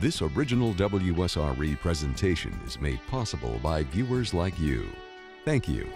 This original WSRE presentation is made possible by viewers like you. Thank you.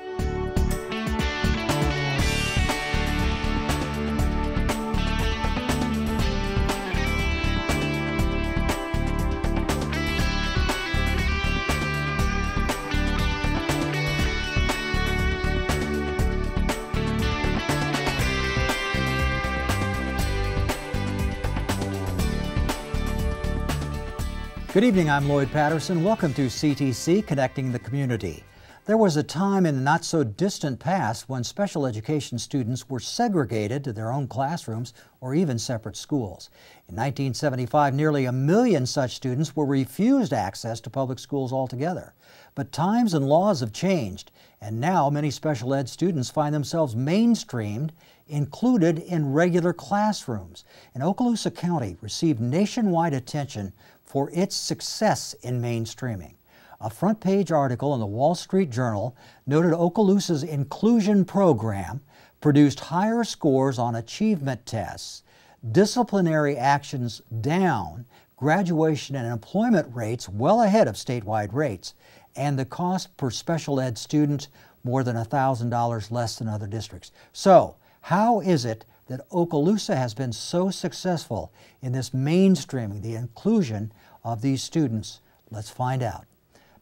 Good evening, I'm Lloyd Patterson. Welcome to CTC, Connecting the Community. There was a time in the not-so-distant past when special education students were segregated to their own classrooms or even separate schools. In 1975, nearly 1 million such students were refused access to public schools altogether. But times and laws have changed, and now many special ed students find themselves mainstreamed, included in regular classrooms. And Okaloosa County received nationwide attention for its success in mainstreaming. A front-page article in the Wall Street Journal noted Okaloosa's inclusion program produced higher scores on achievement tests, disciplinary actions down, graduation and employment rates well ahead of statewide rates, and the cost per special ed student more than $1,000 less than other districts. So, how is it that Okaloosa has been so successful in this mainstreaming, the inclusion of these students? Let's find out.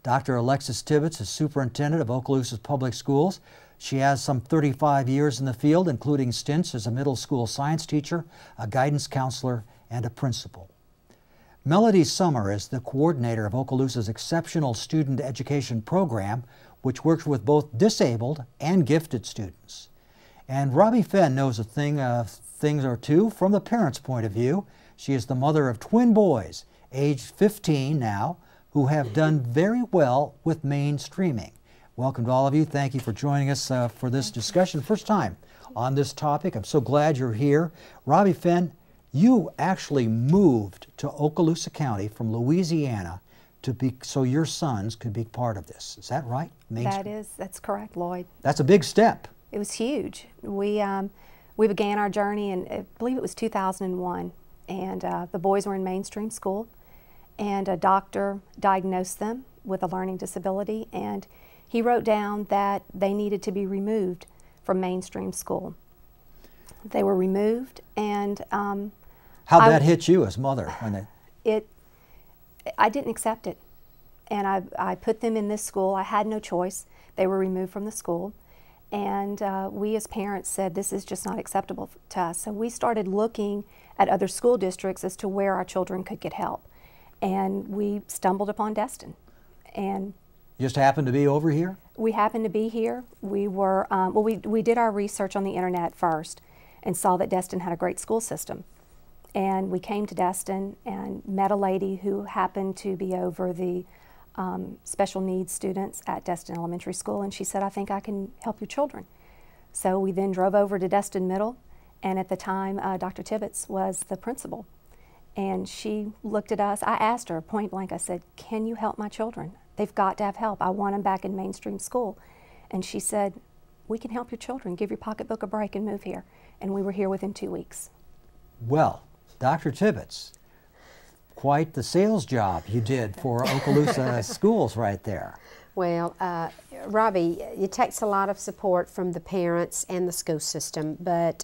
Dr. Alexis Tibbetts is superintendent of Okaloosa's public schools. She has some 35 years in the field, including stints as a middle school science teacher, a guidance counselor, and a principal. Melody Summer is the coordinator of Okaloosa's Exceptional Student Education Program, which works with both disabled and gifted students. And Robbie Fenn knows a thing or two from the parents' point of view. She is the mother of twin boys, aged 15 now, who have done very well with mainstreaming. Welcome to all of you. Thank you for joining us for this discussion. First time on this topic. I'm so glad you're here. Robbie Fenn, you actually moved to Okaloosa County from Louisiana so your sons could be part of this. Is that right? That's correct, Lloyd. That's a big step. It was huge. We began our journey in, I believe it was 2001, and the boys were in mainstream school, and a doctor diagnosed them with a learning disability, and he wrote down that they needed to be removed from mainstream school. They were removed, and how'd that hit you as mother? I didn't accept it, and I put them in this school. I had no choice. They were removed from the school. And we as parents said, this is just not acceptable to us. So we started looking at other school districts as to where our children could get help. And we stumbled upon Destin. And just happened to be over here? We happened to be here. We were, we did our research on the internet first and saw that Destin had a great school system. And we came to Destin and met a lady who happened to be over the special needs students at Destin Elementary School, and she said, I think I can help your children. So we then drove over to Destin Middle, and at the time Dr. Tibbetts was the principal, and she looked at us. I asked her point blank, I said, can you help my children? They've got to have help. I want them back in mainstream school. And she said, we can help your children. Give your pocketbook a break and move here. And we were here within 2 weeks. Well, Dr. Tibbetts, quite the sales job you did for Okaloosa schools right there. Well, Robbie, it takes a lot of support from the parents and the school system, but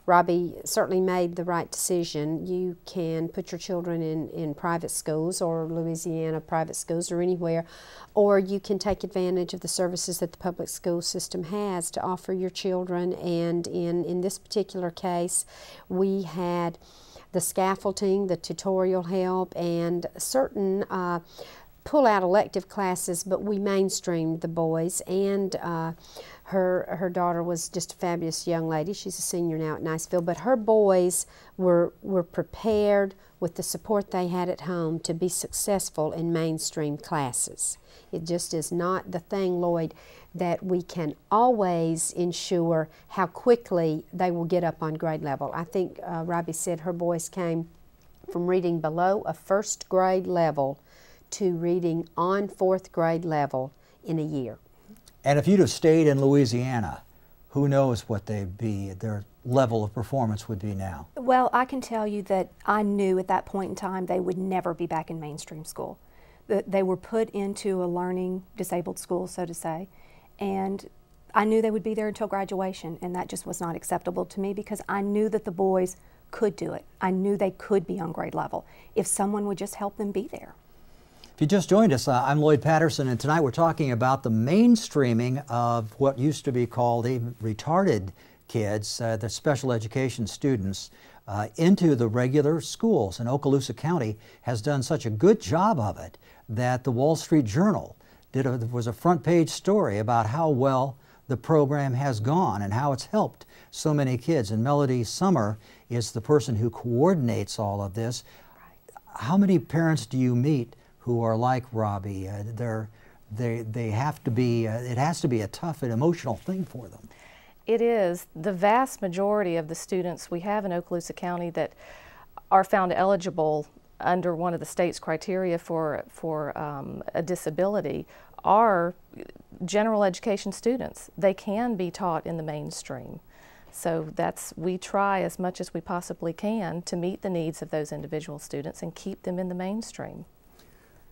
Robbie certainly made the right decision. You can put your children in private schools or Louisiana private schools or anywhere, or you can take advantage of the services that the public school system has to offer your children. And in this particular case, we had the scaffolding, the tutorial help, and certain pull-out elective classes, but we mainstreamed the boys, and her daughter was just a fabulous young lady. She's a senior now at Niceville, but her boys were prepared with the support they had at home to be successful in mainstream classes. It just is not the thing, Lloyd, that we can always ensure how quickly they will get up on grade level. I think Robbie said her boys came from reading below a first grade level to reading on fourth grade level in a year. And if you'd have stayed in Louisiana, who knows what they'd be. They're level of performance would be now? Well, I can tell you that I knew at that point in time they would never be back in mainstream school. They were put into a learning disabled school, so to say, and I knew they would be there until graduation, and that just was not acceptable to me because I knew that the boys could do it. I knew they could be on grade level if someone would just help them be there. If you just joined us, I'm Lloyd Patterson, and tonight we're talking about the mainstreaming of what used to be called even retarded kids, the special education students, into the regular schools. And Okaloosa County has done such a good job of it that the Wall Street Journal was a front page story about how well the program has gone and how it's helped so many kids. And Melody Summer is the person who coordinates all of this. How many parents do you meet who are like Robbie? They have to be, it has to be a tough and emotional thing for them. It is. The vast majority of the students we have in Okaloosa County that are found eligible under one of the state's criteria for a disability are general education students. They can be taught in the mainstream. So we try as much as we possibly can to meet the needs of those individual students and keep them in the mainstream.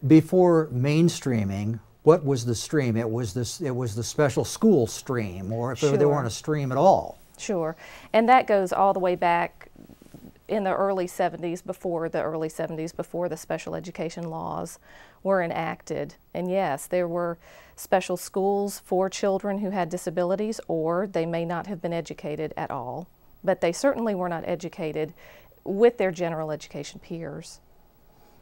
Before mainstreaming, what was the stream? It was the special school stream, or if Sure. they weren't a stream at all. Sure, and that goes all the way back in the early 70s, before the special education laws were enacted. And yes, there were special schools for children who had disabilities, or they may not have been educated at all, but they certainly were not educated with their general education peers.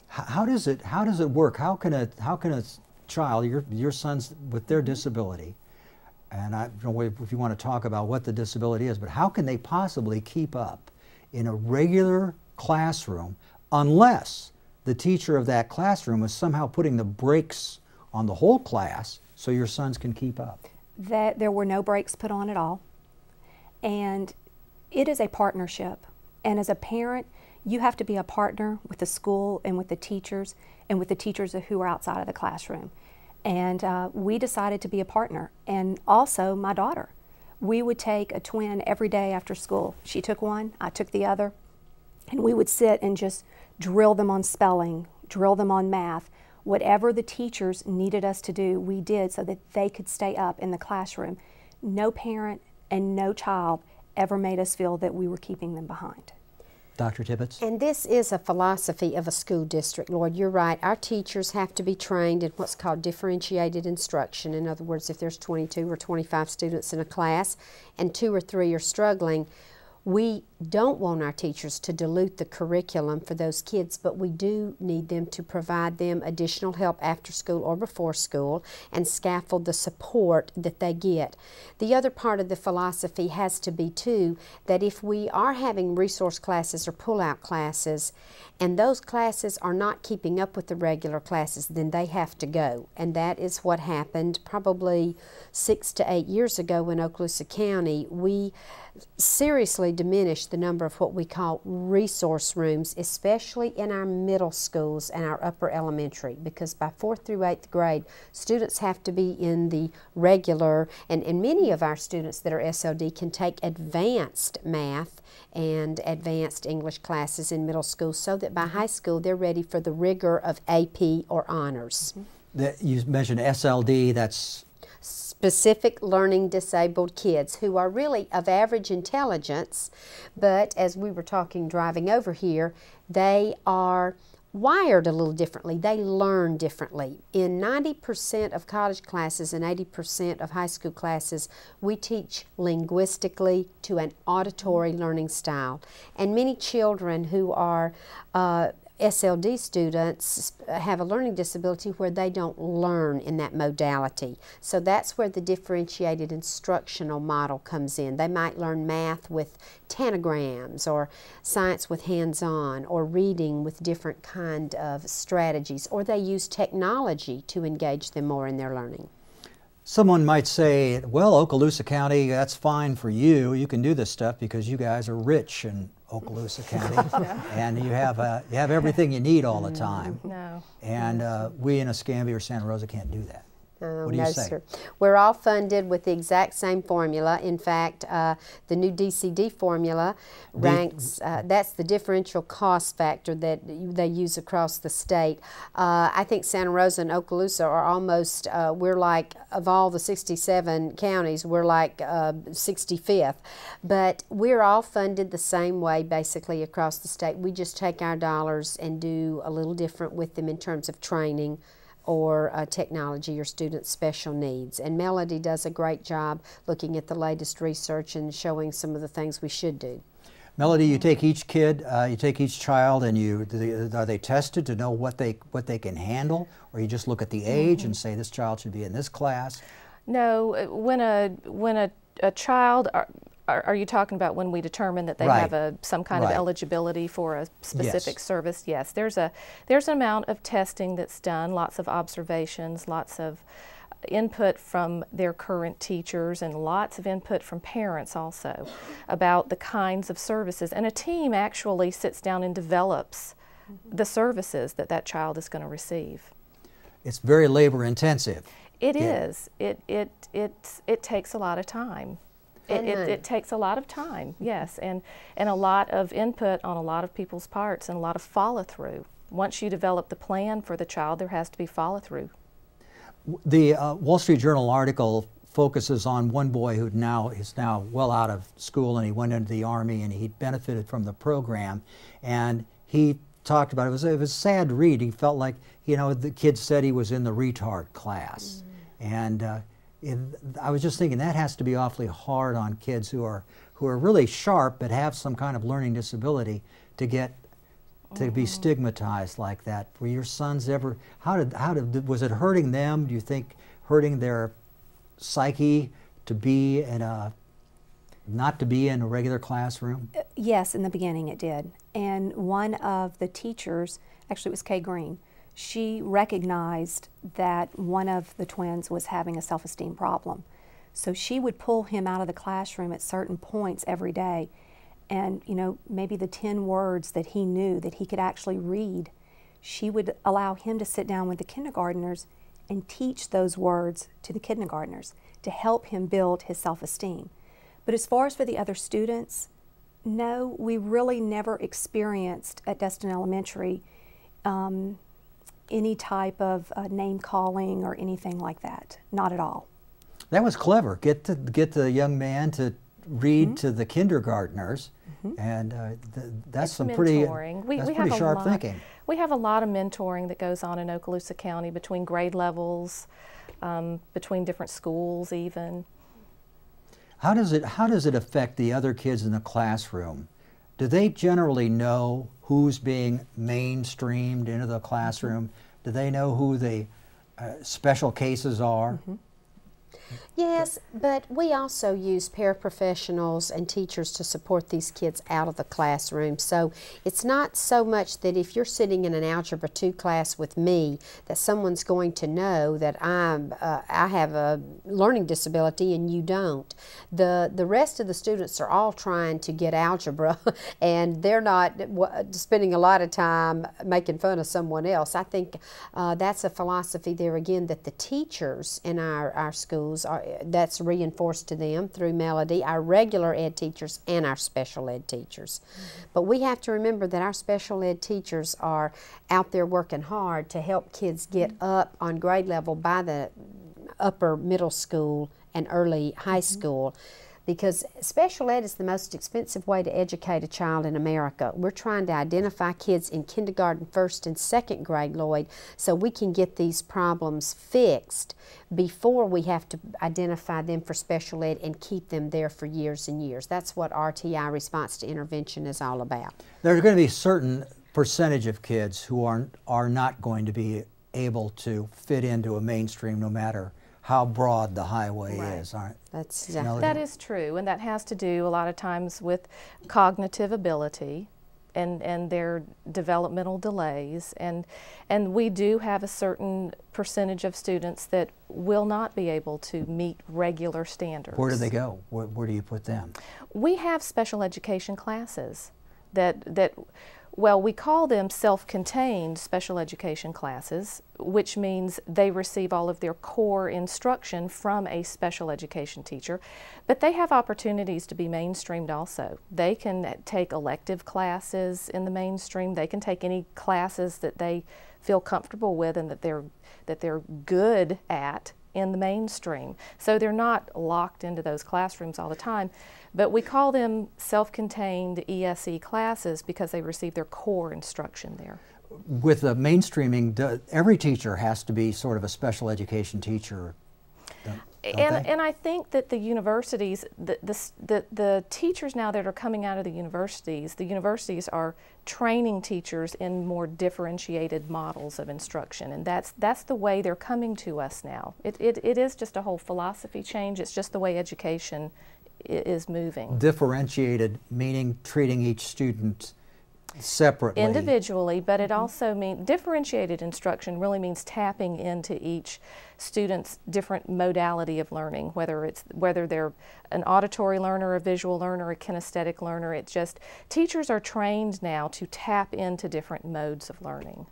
How does it work? How can a child, your sons with their disability, and I don't know if you want to talk about what the disability is, but how can they possibly keep up in a regular classroom unless the teacher of that classroom is somehow putting the brakes on the whole class so your sons can keep up? There were no brakes put on at all, and it is a partnership. And as a parent, you have to be a partner with the school and with the teachers who are outside of the classroom. And we decided to be a partner. And also my daughter. We would take a twin every day after school. She took one, I took the other, and we would sit and just drill them on spelling, drill them on math. Whatever the teachers needed us to do, we did so that they could stay up in the classroom. No parent and no child ever made us feel that we were keeping them behind. Dr. Tibbetts? And this is a philosophy of a school district, Lloyd. You're right. Our teachers have to be trained in what's called differentiated instruction. In other words, if there's 22 or 25 students in a class and 2 or 3 are struggling, we don't want our teachers to dilute the curriculum for those kids, but we do need them to provide them additional help after school or before school and scaffold the support that they get. The other part of the philosophy has to be, too, that if we are having resource classes or pull-out classes and those classes are not keeping up with the regular classes, then they have to go. And that is what happened probably 6 to 8 years ago in Okaloosa County. We seriously diminished the number of what we call resource rooms, especially in our middle schools and our upper elementary, because by 4th through 8th grade, students have to be in the regular, and many of our students that are SLD can take advanced math and advanced English classes in middle school so that by high school they're ready for the rigor of AP or honors. You mentioned SLD, that's specific learning disabled kids who are really of average intelligence, but as we were talking driving over here, they are wired a little differently. They learn differently. In 90% of college classes and 80% of high school classes, we teach linguistically to an auditory learning style. And many children who are SLD students have a learning disability where they don't learn in that modality. So that's where the differentiated instructional model comes in. They might learn math with tanagrams, or science with hands-on, or reading with different kind of strategies, or they use technology to engage them more in their learning. Someone might say, well, Okaloosa County, that's fine for you. You can do this stuff because you guys are rich in Okaloosa County, and you have everything you need all the time. No. And we in Escambia or Santa Rosa can't do that. What do you say? Sir. We're all funded with the exact same formula. In fact, the new DCD formula ranks, that's the differential cost factor that they use across the state. I think Santa Rosa and Okaloosa are almost, we're like, of all the 67 counties, we're like 65th. But we're all funded the same way basically across the state. We just take our dollars and do a little different with them in terms of training or technology or student special needs. And Melody does a great job looking at the latest research and showing some of the things we should do. Melody, you take each kid, you take each child, and are they tested to know what they can handle, or you just look at the age and say this child should be in this class? No, when a child, are you talking about when we determine that they have some kind of eligibility for a specific service? Yes, there's an amount of testing that's done, lots of observations, lots of input from their current teachers, and lots of input from parents also about the kinds of services. And a team actually sits down and develops the services that that child is going to receive. It's very labor intensive. It is. It takes a lot of time. It takes a lot of time, yes, and a lot of input on a lot of people's parts and a lot of follow-through. Once you develop the plan for the child, there has to be follow-through. The Wall Street Journal article focuses on one boy who is now well out of school, and he went into the Army and he benefited from the program, and he talked about it. It was sad to read. He felt like, you know, the kids said he was in the retard class, and I was just thinking that has to be awfully hard on kids who are really sharp but have some kind of learning disability to get to be stigmatized like that. Were your sons ever? Was it hurting them? Do you think hurting their psyche to be not to be in a regular classroom? Yes, in the beginning it did. And one of the teachers, actually it was Kay Green, she recognized that one of the twins was having a self-esteem problem. So she would pull him out of the classroom at certain points every day, and maybe the 10 words that he knew that he could actually read, she would allow him to sit down with the kindergartners and teach those words to the kindergartners to help him build his self-esteem. But as far as for the other students, no, we really never experienced at Destin Elementary any type of name calling or anything like that. Not at all. That was clever. Get the young man to read to the kindergartners, and that's some pretty sharp thinking. We have a lot of mentoring that goes on in Okaloosa County between grade levels, between different schools even. How does it affect the other kids in the classroom? Do they generally know who's being mainstreamed into the classroom? Do they know who the special cases are? Yes, but we also use paraprofessionals and teachers to support these kids out of the classroom. So it's not so much that if you're sitting in an Algebra 2 class with me that someone's going to know that I have a learning disability and you don't. The rest of the students are all trying to get algebra and they're not spending a lot of time making fun of someone else. I think that's a philosophy there again that the teachers in our schools that's reinforced to them through Melody, our regular ed teachers and our special ed teachers. But we have to remember that our special ed teachers are out there working hard to help kids get up on grade level by the upper middle school and early high school, because special ed is the most expensive way to educate a child in America. We're trying to identify kids in kindergarten, first and second grade, Lloyd, so we can get these problems fixed before we have to identify them for special ed and keep them there for years and years. That's what RTI, response to intervention, is all about. There's going to be a certain percentage of kids who are not going to be able to fit into a mainstream no matter how broad the highway is, aren't That's exactly. That is true, and that has to do a lot of times with cognitive ability and their developmental delays, and we do have a certain percentage of students that will not be able to meet regular standards. Where do they go? Where do you put them? We have special education classes that Well, we call them self-contained special education classes, which means they receive all of their core instruction from a special education teacher, but they have opportunities to be mainstreamed also. They can take elective classes in the mainstream. They can take any classes that they feel comfortable with and that they're good at in the mainstream. So they're not locked into those classrooms all the time, but we call them self-contained ESE classes because they receive their core instruction there. With the mainstreaming, every teacher has to be sort of a special education teacher, don't they? And I think that the universities, the teachers now that are coming out of the universities are training teachers in more differentiated models of instruction, and that's the way they're coming to us now. It is just a whole philosophy change. It's just the way education is moving. Differentiated, meaning treating each student separately. Individually, but it also means differentiated instruction really means tapping into each student's different modality of learning, whether they're an auditory learner, a visual learner, a kinesthetic learner. It's just teachers are trained now to tap into different modes of learning.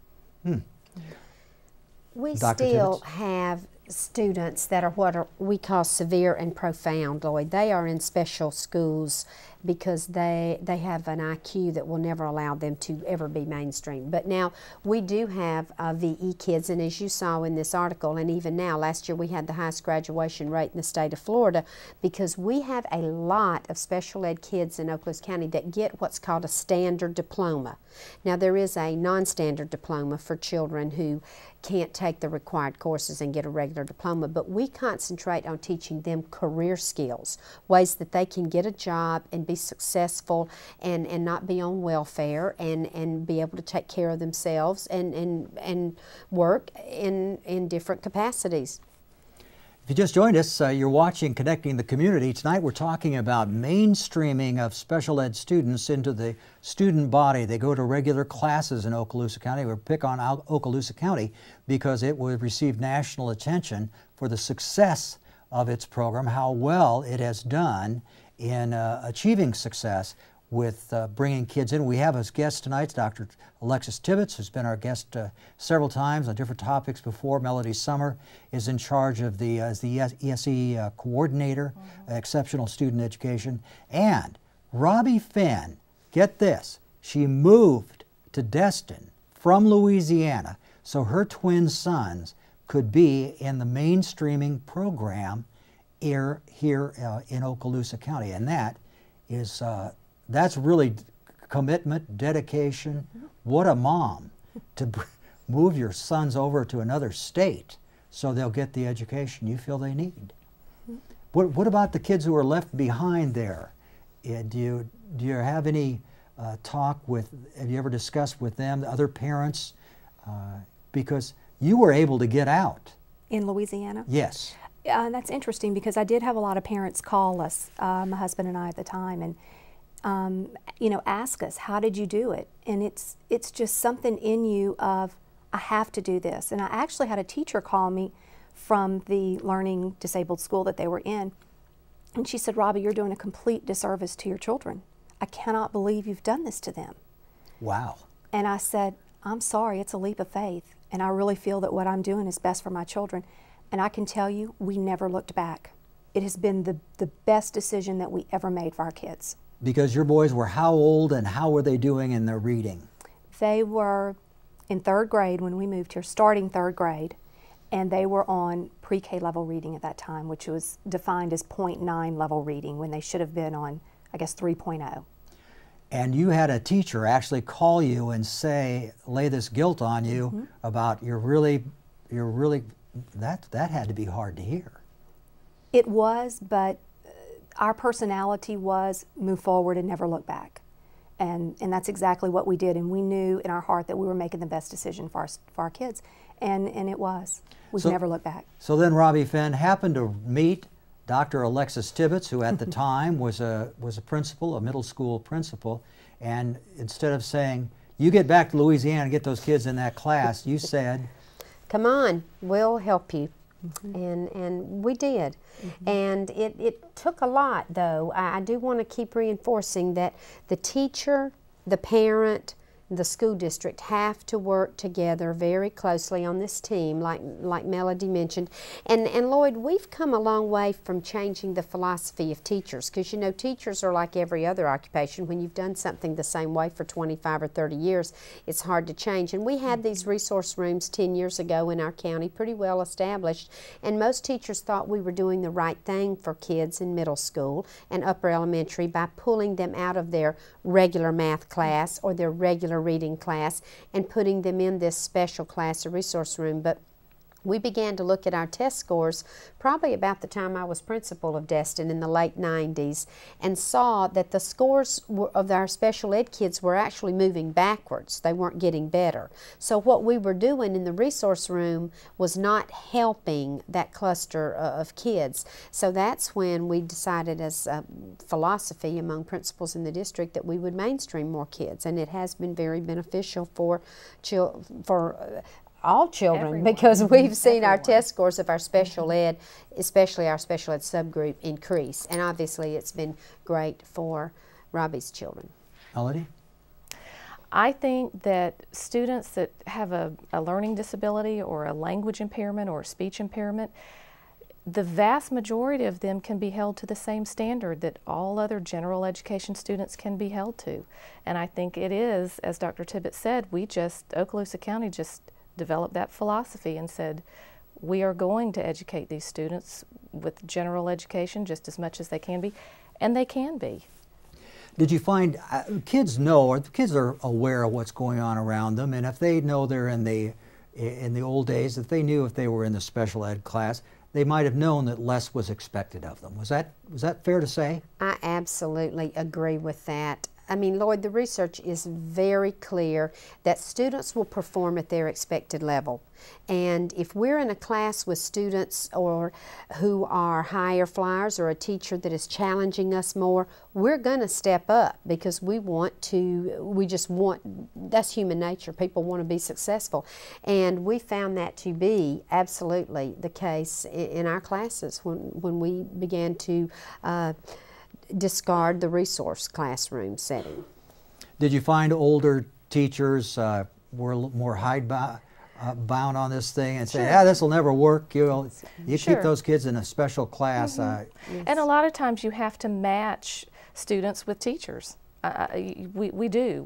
We Dr. still Tibbetts? have students that are what we call severe and profound, Lloyd. They are in special schools because they have an IQ that will never allow them to ever be mainstream. But now we do have VE kids, and as you saw in this article, and even now, last year we had the highest graduation rate in the state of Florida because we have a lot of special ed kids in Okaloosa County that get what's called a standard diploma. Now there is a non-standard diploma for children who can't take the required courses and get a regular diploma, but we concentrate on teaching them career skills, ways that they can get a job and be successful and not be on welfare and be able to take care of themselves and work in different capacities. If you just joined us, you're watching Connecting the Community. Tonight we're talking about mainstreaming of special ed students into the student body. They go to regular classes in Okaloosa County. We'll pick on Okaloosa County because it will receive national attention for the success of its program, how well it has done in achieving success with bringing kids in. We have as guest tonight Dr. Alexis Tibbetts, who's been our guest several times on different topics before. Melody Summer is in charge of the ESE coordinator, exceptional student education. And Robbie Finn, get this, she moved to Destin from Louisiana so her twin sons could be in the mainstreaming program here in Okaloosa County. And that is that's really commitment, dedication. What a mom to move your sons over to another state so they'll get the education you feel they need. What about the kids who are left behind there? Do you have any talk with, have you ever discussed with them, the other parents? Because you were able to get out. In Louisiana? Yes. That's interesting because I did have a lot of parents call us, my husband and I at the time, and you know, ask us, how did you do it? And it's just something in you of, I have to do this. And I actually had a teacher call me from the learning disabled school that they were in, and she said, Robbie, you're doing a complete disservice to your children. I cannot believe you've done this to them. Wow. And I said, I'm sorry, it's a leap of faith, and I really feel that what I'm doing is best for my children. And I can tell you, we never looked back. It has been the best decision that we ever made for our kids. Because your boys were how old and how were they doing in their reading? They were in third grade when we moved here, starting third grade, and they were on pre-K level reading at that time, which was defined as 0.9 level reading when they should have been on, I guess, 3.0. And you had a teacher actually call you and say, lay this guilt on you about you're really, that had to be hard to hear. It was, but our personality was move forward and never look back. And that's exactly what we did. And we knew in our heart that we were making the best decision for our kids. And it was. We've never looked back. So then Robbie Finn happened to meet Dr. Alexis Tibbetts, who at the time was a principal, a middle school principal. And instead of saying, you get back to Louisiana and get those kids in that class, you said, come on, we'll help you. And we did. And it took a lot, though. I do want to keep reinforcing that the teacher, the parent, the school district have to work together very closely on this team, like Melody mentioned. And Lloyd, we've come a long way from changing the philosophy of teachers, because you know teachers are like every other occupation. When you've done something the same way for 25 or 30 years, it's hard to change. And we had these resource rooms 10 years ago in our county, pretty well established, and most teachers thought we were doing the right thing for kids in middle school and upper elementary by pulling them out of their regular math class or their regular reading class and putting them in this special class or resource room. But we began to look at our test scores probably about the time I was principal of Destin in the late 90s, and saw that the scores of our special ed kids were actually moving backwards. They weren't getting better. So what we were doing in the resource room was not helping that cluster of kids. So that's when we decided as a philosophy among principals in the district that we would mainstream more kids, and it has been very beneficial for all children. Everyone. Because we've seen our test scores of our special ed, especially our special ed subgroup, increase. And obviously it's been great for Robbie's children. Melody? I think that students that have a learning disability or a language impairment or a speech impairment, the vast majority of them can be held to the same standard that all other general education students can be held to. And I think it is, as Dr. Tibbett said, Okaloosa County just developed that philosophy and said, we are going to educate these students with general education just as much as they can be, and they can be. Did you find kids know, or the kids are aware of what's going on around them, and if they know they're in the old days, if they knew if they were in the special ed class, they might have known that less was expected of them. Was that fair to say? I absolutely agree with that. I mean, Lloyd, the research is very clear that students will perform at their expected level. And if we're in a class with students who are higher flyers, or a teacher that is challenging us more, we're going to step up because that's human nature. People want to be successful. And we found that to be absolutely the case in our classes when we began to discard the resource classroom setting. Did you find older teachers were more hidebound on this thing and say, yeah, this will never work, you keep those kids in a special class? Yes. And a lot of times you have to match students with teachers. We do.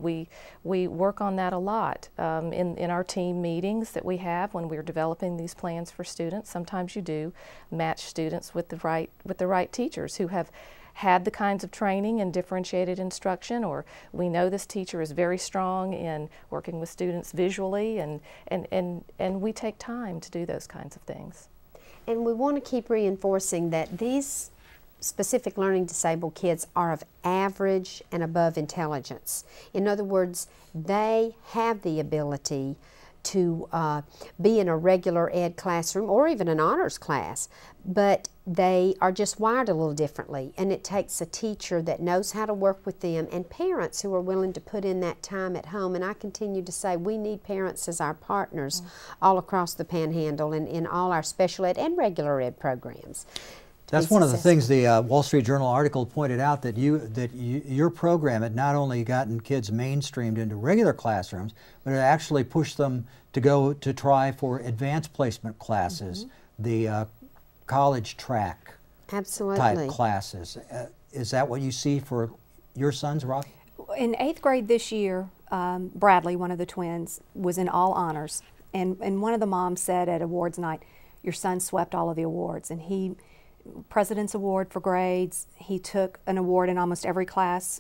We work on that a lot in our team meetings that we have when we're developing these plans for students. Sometimes you do match students with the right teachers who have had the kinds of training and differentiated instruction, or we know this teacher is very strong in working with students visually, and we take time to do those kinds of things. And we want to keep reinforcing that these specific learning disabled kids are of average and above intelligence. In other words, they have the ability to be in a regular ed classroom or even an honors class, but they are just wired a little differently, and it takes a teacher that knows how to work with them and parents who are willing to put in that time at home. And I continue to say we need parents as our partners all across the Panhandle and in all our special ed and regular ed programs. That's one of the things the Wall Street Journal article pointed out, that your program had not only gotten kids mainstreamed into regular classrooms, but it actually pushed them to try for advanced placement classes, the college track type classes. Is that what you see for your sons, Rob? In 8th grade this year, Bradley, one of the twins, was in all honors, and one of the moms said at awards night, your son swept all of the awards, and President's Award for grades. He took an award in almost every class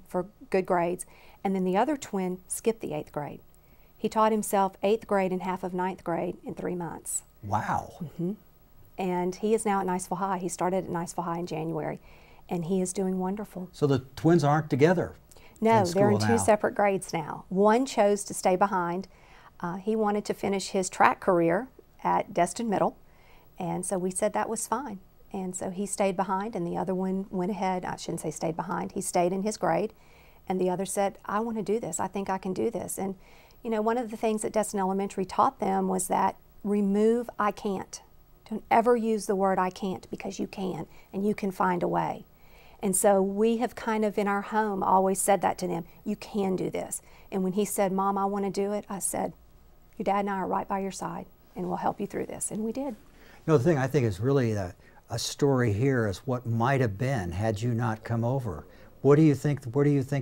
for good grades. And then the other twin skipped the 8th grade. He taught himself 8th grade and half of 9th grade in 3 months. Wow. And he is now at Niceville High. He started at Niceville High in January, and he is doing wonderful. So the twins aren't together? No, they're in 2 separate grades now. One chose to stay behind. He wanted to finish his track career at Destin Middle, and so we said that was fine. And so he stayed behind, and the other one went ahead. I shouldn't say stayed behind. He stayed in his grade, and the other said, I want to do this. I think I can do this. And, you know, one of the things that Destin Elementary taught them was that remove I can't. Don't ever use the word I can't, because you can, and you can find a way. And so we have kind of in our home always said that to them, you can do this. And when he said, Mom, I want to do it, I said, your dad and I are right by your side and we'll help you through this. And we did. You know, the thing I think is really a story here is what might have been had you not come over. Where do you think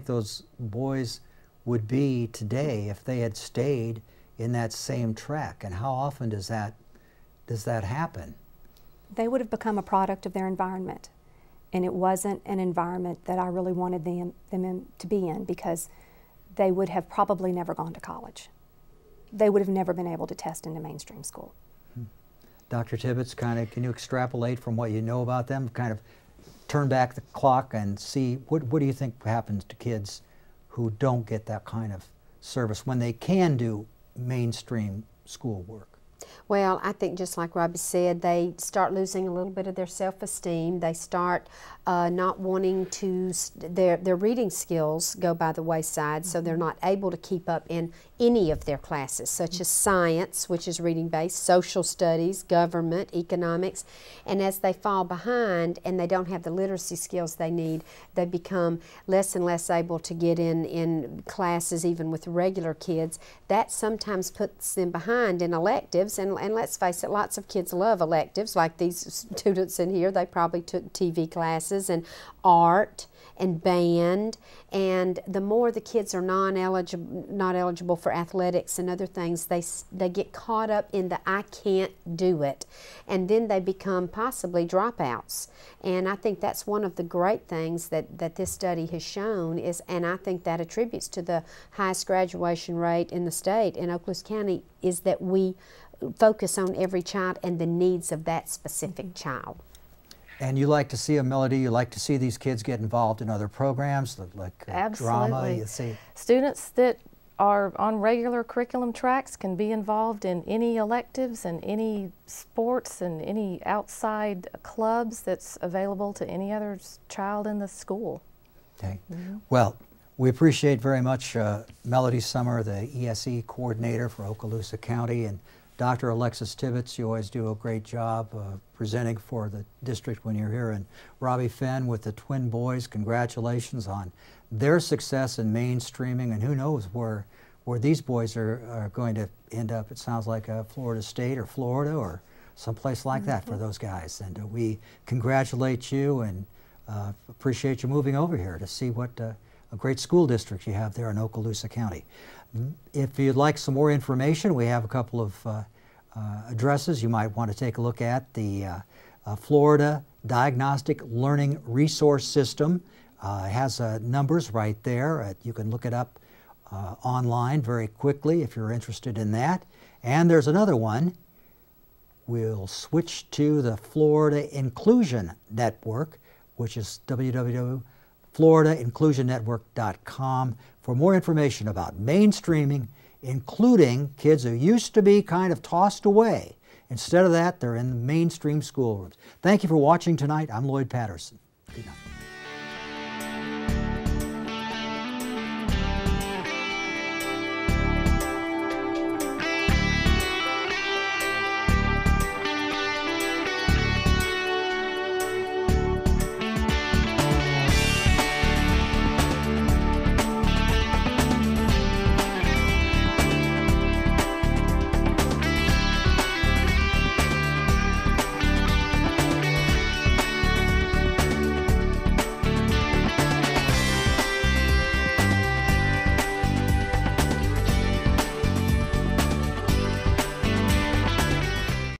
those boys would be today if they had stayed in that same track? And how often does that happen? They would have become a product of their environment. And it wasn't an environment that I really wanted them to be in, because they would have probably never gone to college. They would have never been able to test into mainstream school. Dr. Tibbetts, can you extrapolate from what you know about them, kind of turn back the clock and see what do you think happens to kids who don't get that kind of service when they can do mainstream schoolwork? Well, I think just like Robbie said, they start losing a little bit of their self-esteem. They start not wanting to, their reading skills go by the wayside, so they're not able to keep up in any of their classes, such as science, which is reading-based, social studies, government, economics. And as they fall behind and they don't have the literacy skills they need, they become less and less able to get in classes even with regular kids. That sometimes puts them behind in electives, and let's face it, lots of kids love electives, like these students in here. They probably took TV classes and art and band, and the more the kids are not eligible for athletics and other things, they get caught up in the I can't do it, and then they become possibly dropouts. And I think that's one of the great things that this study has shown is, and I think that attributes to the highest graduation rate in the state in Okaloosa County, is that we focus on every child and the needs of that specific child. And you like to see a Melody, you like to see these kids get involved in other programs like drama, you see. Students that are on regular curriculum tracks can be involved in any electives and any sports and any outside clubs that's available to any other child in the school. Okay. Well, we appreciate very much Melody Summer, the ESE coordinator for Okaloosa County, and Dr. Alexis Tibbetts. You always do a great job presenting for the district when you're here. And Robbie Fenn with the twin boys, congratulations on their success in mainstreaming, and who knows where these boys are going to end up. It sounds like Florida State or Florida or someplace like that for those guys. And we congratulate you and appreciate you moving over here to see what a great school district you have there in Okaloosa County. If you'd like some more information, we have a couple of addresses you might want to take a look at. The Florida Diagnostic Learning Resource System has numbers right there. You can look it up online very quickly if you're interested in that. And there's another one. We'll switch to the Florida Inclusion Network, which is www.floridainclusionnetwork.com for more information about mainstreaming, including kids who used to be kind of tossed away. Instead of that, they're in the mainstream schoolrooms. Thank you for watching tonight. I'm Lloyd Patterson. Good night.